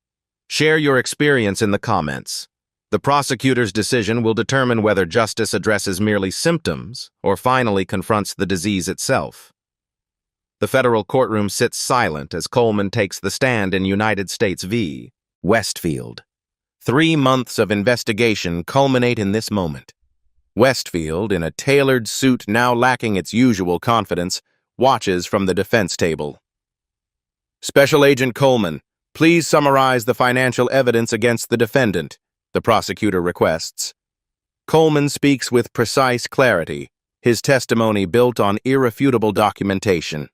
Share your experience in the comments. The prosecutor's decision will determine whether justice addresses merely symptoms or finally confronts the disease itself. The federal courtroom sits silent as Coleman takes the stand in United States v. Westfield. 3 months of investigation culminate in this moment. Westfield, in a tailored suit now lacking its usual confidence, watches from the defense table. Special Agent Coleman, please summarize the financial evidence against the defendant, the prosecutor requests. Coleman speaks with precise clarity, his testimony built on irrefutable documentation.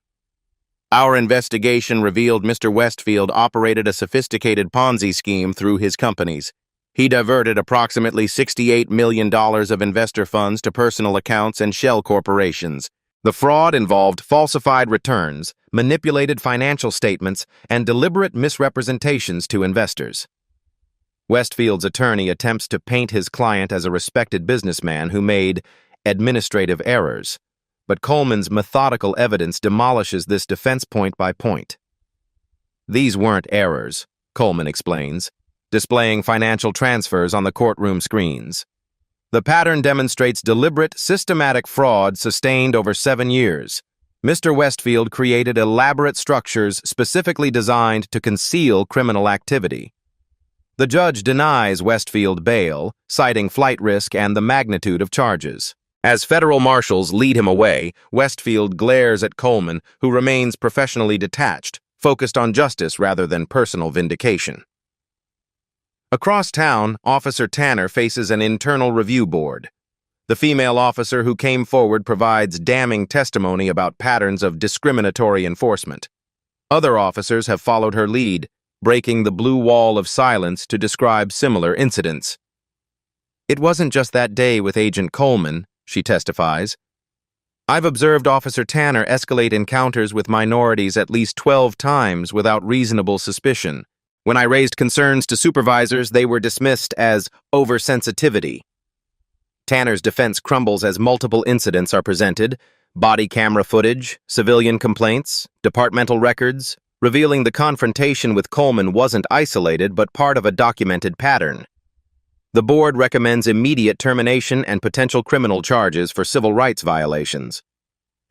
Our investigation revealed Mr. Westfield operated a sophisticated Ponzi scheme through his companies. He diverted approximately $68 million of investor funds to personal accounts and shell corporations. The fraud involved falsified returns, manipulated financial statements, and deliberate misrepresentations to investors. Westfield's attorney attempts to paint his client as a respected businessman who made administrative errors, but Coleman's methodical evidence demolishes this defense point by point. These weren't errors, Coleman explains, displaying financial transfers on the courtroom screens. The pattern demonstrates deliberate, systematic fraud sustained over 7 years. Mr. Westfield created elaborate structures specifically designed to conceal criminal activity. The judge denies Westfield bail, citing flight risk and the magnitude of charges. As federal marshals lead him away, Westfield glares at Coleman, who remains professionally detached, focused on justice rather than personal vindication. Across town, Officer Tanner faces an internal review board. The female officer who came forward provides damning testimony about patterns of discriminatory enforcement. Other officers have followed her lead, breaking the blue wall of silence to describe similar incidents. It wasn't just that day with Agent Coleman, she testifies. I've observed Officer Tanner escalate encounters with minorities at least 12 times without reasonable suspicion. When I raised concerns to supervisors, they were dismissed as oversensitivity. Tanner's defense crumbles as multiple incidents are presented, body camera footage, civilian complaints, departmental records, revealing the confrontation with Coleman wasn't isolated but part of a documented pattern. The board recommends immediate termination and potential criminal charges for civil rights violations.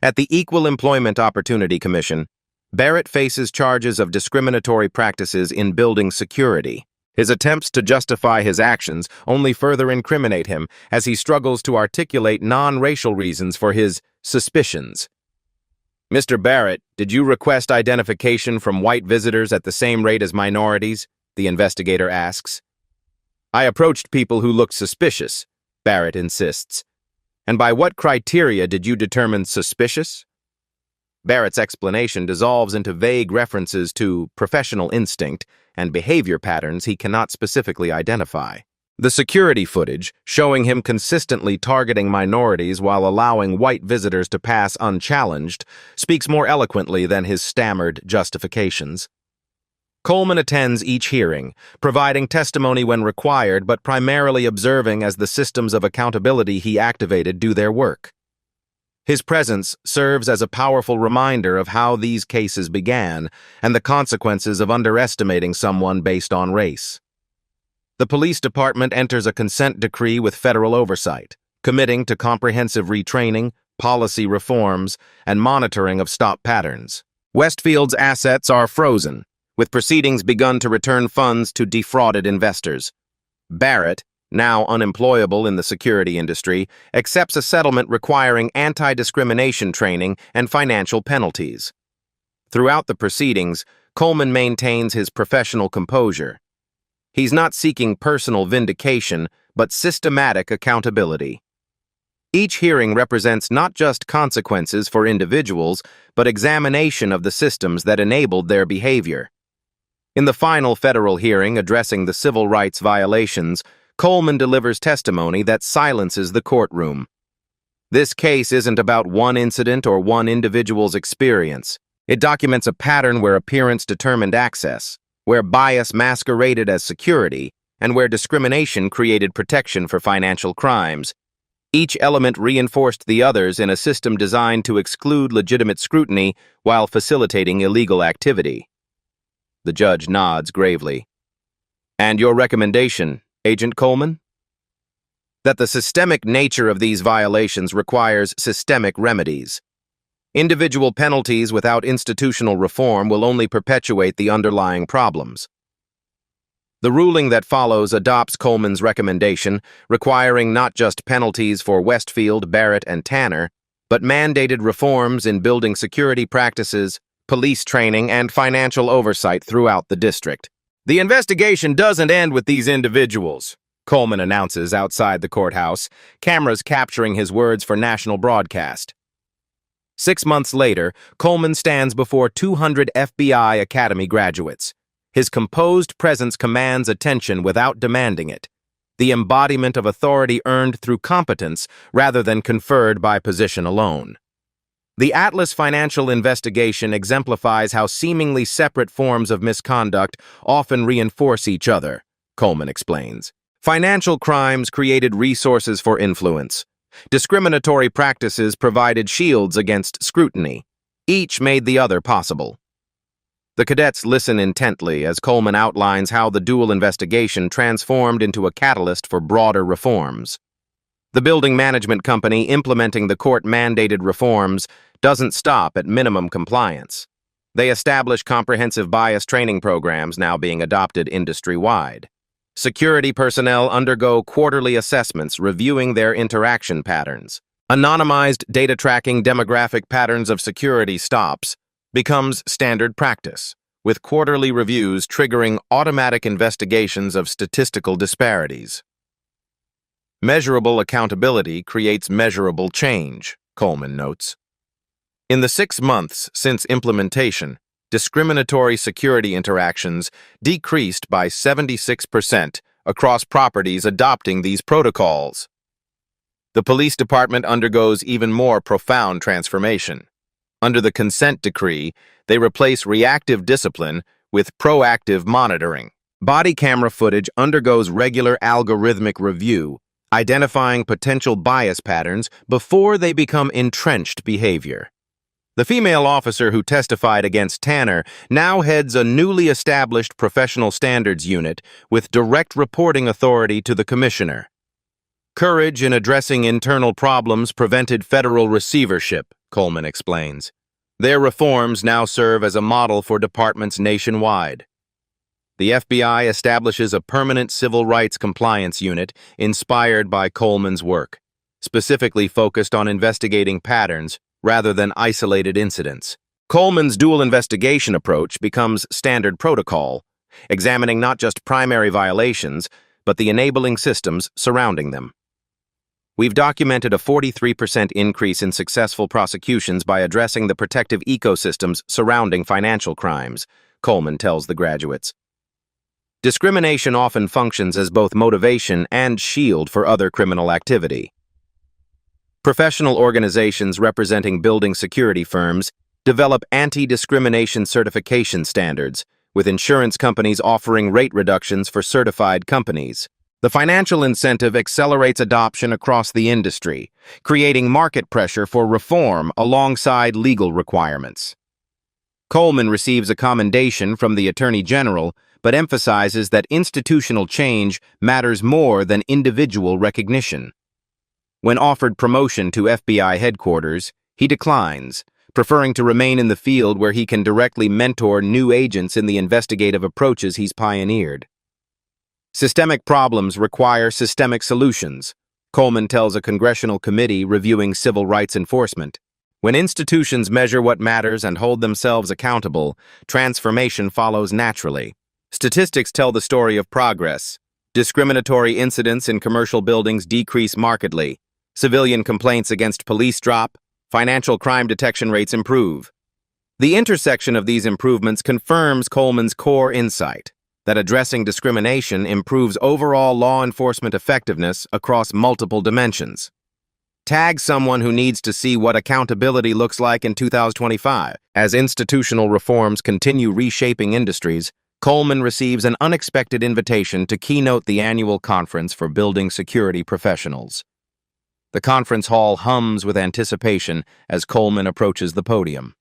At the Equal Employment Opportunity Commission, Barrett faces charges of discriminatory practices in building security. His attempts to justify his actions only further incriminate him as he struggles to articulate non-racial reasons for his suspicions. Mr. Barrett, did you request identification from white visitors at the same rate as minorities? The investigator asks. I approached people who looked suspicious, Barrett insists. And by what criteria did you determine suspicious? Barrett's explanation dissolves into vague references to professional instinct and behavior patterns he cannot specifically identify. The security footage, showing him consistently targeting minorities while allowing white visitors to pass unchallenged, speaks more eloquently than his stammered justifications. Coleman attends each hearing, providing testimony when required but primarily observing as the systems of accountability he activated do their work. His presence serves as a powerful reminder of how these cases began and the consequences of underestimating someone based on race. The police department enters a consent decree with federal oversight, committing to comprehensive retraining, policy reforms, and monitoring of stop patterns. Westfield's assets are frozen, with proceedings begun to return funds to defrauded investors. Barrett, now unemployable in the security industry, accepts a settlement requiring anti-discrimination training and financial penalties. Throughout the proceedings, Coleman maintains his professional composure. He's not seeking personal vindication, but systematic accountability. Each hearing represents not just consequences for individuals, but examination of the systems that enabled their behavior. In the final federal hearing addressing the civil rights violations, Coleman delivers testimony that silences the courtroom. This case isn't about one incident or one individual's experience. It documents a pattern where appearance determined access, where bias masqueraded as security, and where discrimination created protection for financial crimes. Each element reinforced the others in a system designed to exclude legitimate scrutiny while facilitating illegal activity. The judge nods gravely. "And your recommendation, Agent Coleman?" "That the systemic nature of these violations requires systemic remedies. Individual penalties without institutional reform will only perpetuate the underlying problems." The ruling that follows adopts Coleman's recommendation, requiring not just penalties for Westfield, Barrett, and Tanner, but mandated reforms in building security practices, police training, and financial oversight throughout the district. "The investigation doesn't end with these individuals," Coleman announces outside the courthouse, cameras capturing his words for national broadcast. 6 months later, Coleman stands before 200 FBI Academy graduates. His composed presence commands attention without demanding it, the embodiment of authority earned through competence rather than conferred by position alone. The Atlas financial investigation exemplifies how seemingly separate forms of misconduct often reinforce each other, Coleman explains. Financial crimes created resources for influence. Discriminatory practices provided shields against scrutiny. Each made the other possible. The cadets listen intently as Coleman outlines how the dual investigation transformed into a catalyst for broader reforms. The building management company implementing the court-mandated reforms doesn't stop at minimum compliance. They establish comprehensive bias training programs now being adopted industry-wide. Security personnel undergo quarterly assessments reviewing their interaction patterns. Anonymized data tracking demographic patterns of security stops becomes standard practice, with quarterly reviews triggering automatic investigations of statistical disparities. Measurable accountability creates measurable change, Coleman notes. In the 6 months since implementation, discriminatory security interactions decreased by 76% across properties adopting these protocols. The police department undergoes even more profound transformation. Under the consent decree, they replace reactive discipline with proactive monitoring. Body camera footage undergoes regular algorithmic review, identifying potential bias patterns before they become entrenched behavior. The female officer who testified against Tanner now heads a newly established professional standards unit with direct reporting authority to the commissioner. Courage in addressing internal problems prevented federal receivership, Coleman explains. Their reforms now serve as a model for departments nationwide. The FBI establishes a permanent civil rights compliance unit inspired by Coleman's work, specifically focused on investigating patterns rather than isolated incidents. Coleman's dual investigation approach becomes standard protocol, examining not just primary violations, but the enabling systems surrounding them. We've documented a 43% increase in successful prosecutions by addressing the protective ecosystems surrounding financial crimes, Coleman tells the graduates. Discrimination often functions as both motivation and shield for other criminal activity. Professional organizations representing building security firms develop anti-discrimination certification standards, with insurance companies offering rate reductions for certified companies. The financial incentive accelerates adoption across the industry, creating market pressure for reform alongside legal requirements. Coleman receives a commendation from the Attorney General, but emphasizes that institutional change matters more than individual recognition. When offered promotion to FBI headquarters, he declines, preferring to remain in the field where he can directly mentor new agents in the investigative approaches he's pioneered. Systemic problems require systemic solutions, Coleman tells a congressional committee reviewing civil rights enforcement. When institutions measure what matters and hold themselves accountable, transformation follows naturally. Statistics tell the story of progress. Discriminatory incidents in commercial buildings decrease markedly. Civilian complaints against police drop. Financial crime detection rates improve. The intersection of these improvements confirms Coleman's core insight that addressing discrimination improves overall law enforcement effectiveness across multiple dimensions. Tag someone who needs to see what accountability looks like in 2025. As institutional reforms continue reshaping industries, Coleman receives an unexpected invitation to keynote the annual conference for building security professionals. The conference hall hums with anticipation as Coleman approaches the podium.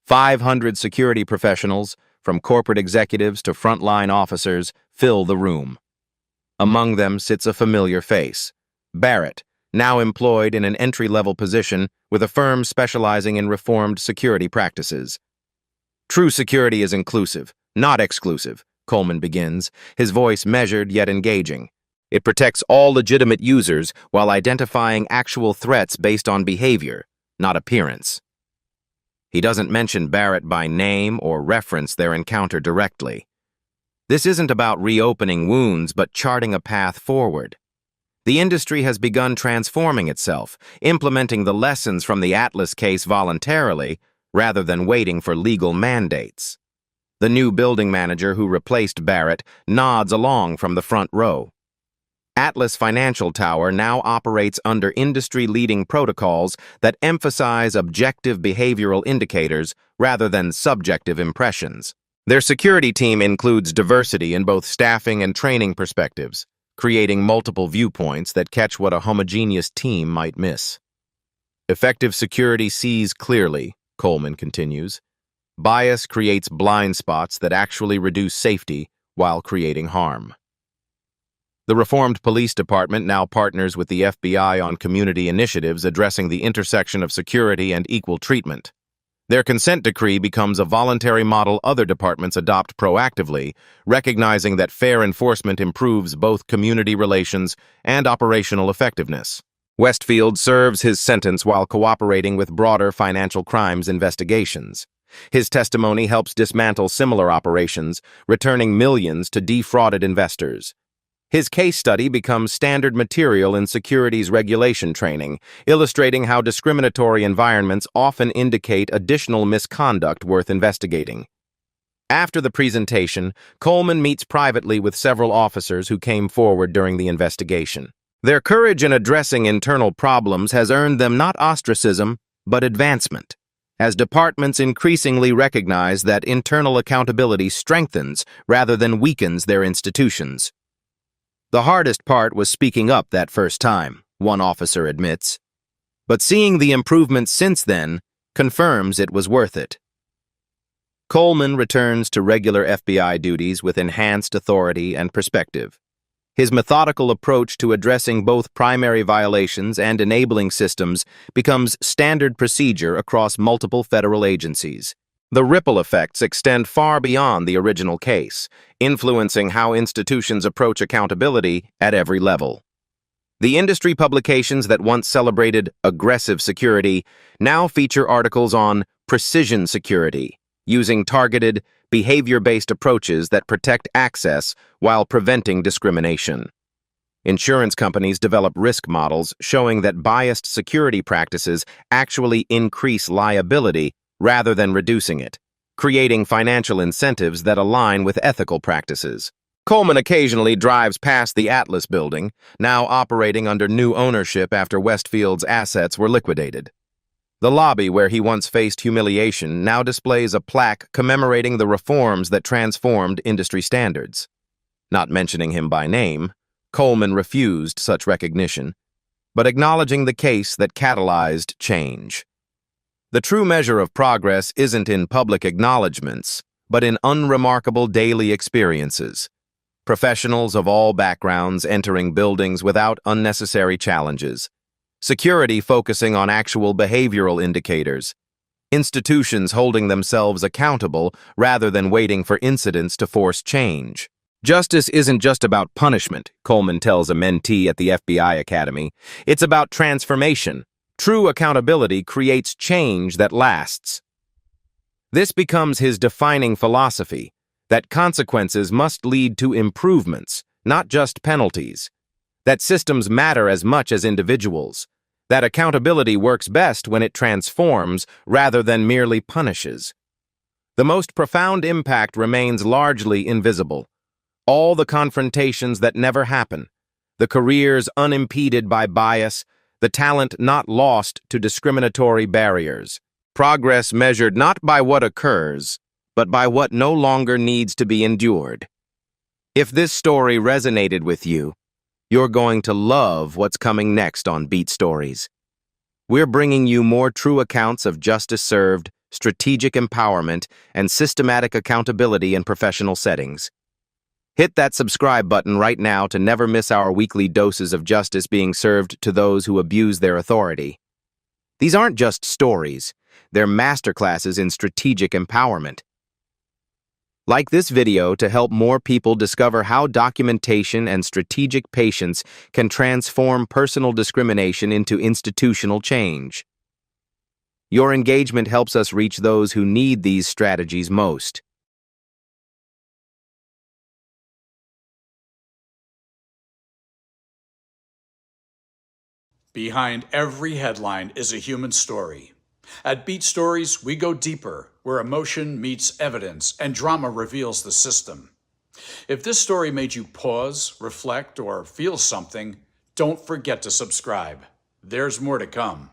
500 security professionals, from corporate executives to frontline officers, fill the room. Among them sits a familiar face, Barrett, now employed in an entry-level position with a firm specializing in reformed security practices. True security is inclusive, not exclusive, Coleman begins, his voice measured yet engaging. It protects all legitimate users while identifying actual threats based on behavior, not appearance. He doesn't mention Barrett by name or reference their encounter directly. This isn't about reopening wounds, but charting a path forward. The industry has begun transforming itself, implementing the lessons from the Atlas case voluntarily, rather than waiting for legal mandates. The new building manager who replaced Barrett nods along from the front row. Atlas Financial Tower now operates under industry-leading protocols that emphasize objective behavioral indicators rather than subjective impressions. Their security team includes diversity in both staffing and training perspectives, creating multiple viewpoints that catch what a homogeneous team might miss. Effective security sees clearly, Coleman continues. Bias creates blind spots that actually reduce safety while creating harm. The reformed police department now partners with the FBI on community initiatives addressing the intersection of security and equal treatment. Their consent decree becomes a voluntary model other departments adopt proactively, recognizing that fair enforcement improves both community relations and operational effectiveness. Westfield serves his sentence while cooperating with broader financial crimes investigations. His testimony helps dismantle similar operations, returning millions to defrauded investors. His case study becomes standard material in securities regulation training, illustrating how discriminatory environments often indicate additional misconduct worth investigating. After the presentation, Coleman meets privately with several officers who came forward during the investigation. Their courage in addressing internal problems has earned them not ostracism, but advancement, as departments increasingly recognize that internal accountability strengthens rather than weakens their institutions. The hardest part was speaking up that first time, one officer admits. But seeing the improvements since then confirms it was worth it. Coleman returns to regular FBI duties with enhanced authority and perspective. His methodical approach to addressing both primary violations and enabling systems becomes standard procedure across multiple federal agencies. The ripple effects extend far beyond the original case, influencing how institutions approach accountability at every level. The industry publications that once celebrated aggressive security now feature articles on precision security, using targeted, behavior-based approaches that protect access while preventing discrimination. Insurance companies develop risk models showing that biased security practices actually increase liability rather than reducing it, creating financial incentives that align with ethical practices. Coleman occasionally drives past the Atlas building, now operating under new ownership after Westfield's assets were liquidated. The lobby where he once faced humiliation now displays a plaque commemorating the reforms that transformed industry standards. Not mentioning him by name, Coleman refused such recognition, but acknowledging the case that catalyzed change. The true measure of progress isn't in public acknowledgments, but in unremarkable daily experiences. Professionals of all backgrounds entering buildings without unnecessary challenges, security focusing on actual behavioral indicators, institutions holding themselves accountable rather than waiting for incidents to force change. Justice isn't just about punishment, Coleman tells a mentee at the FBI Academy. It's about transformation. True accountability creates change that lasts. This becomes his defining philosophy, that consequences must lead to improvements, not just penalties. That systems matter as much as individuals. That accountability works best when it transforms rather than merely punishes. The most profound impact remains largely invisible. All the confrontations that never happen, the careers unimpeded by bias, the talent not lost to discriminatory barriers. Progress measured not by what occurs, but by what no longer needs to be endured. If this story resonated with you, you're going to love what's coming next on Beat Stories. We're bringing you more true accounts of justice served, strategic empowerment, and systematic accountability in professional settings. Hit that subscribe button right now to never miss our weekly doses of justice being served to those who abuse their authority. These aren't just stories, they're masterclasses in strategic empowerment. Like this video to help more people discover how documentation and strategic patience can transform personal discrimination into institutional change. Your engagement helps us reach those who need these strategies most. Behind every headline is a human story. At Beat Stories, we go deeper, where emotion meets evidence and drama reveals the system. If this story made you pause, reflect, or feel something, don't forget to subscribe. There's more to come.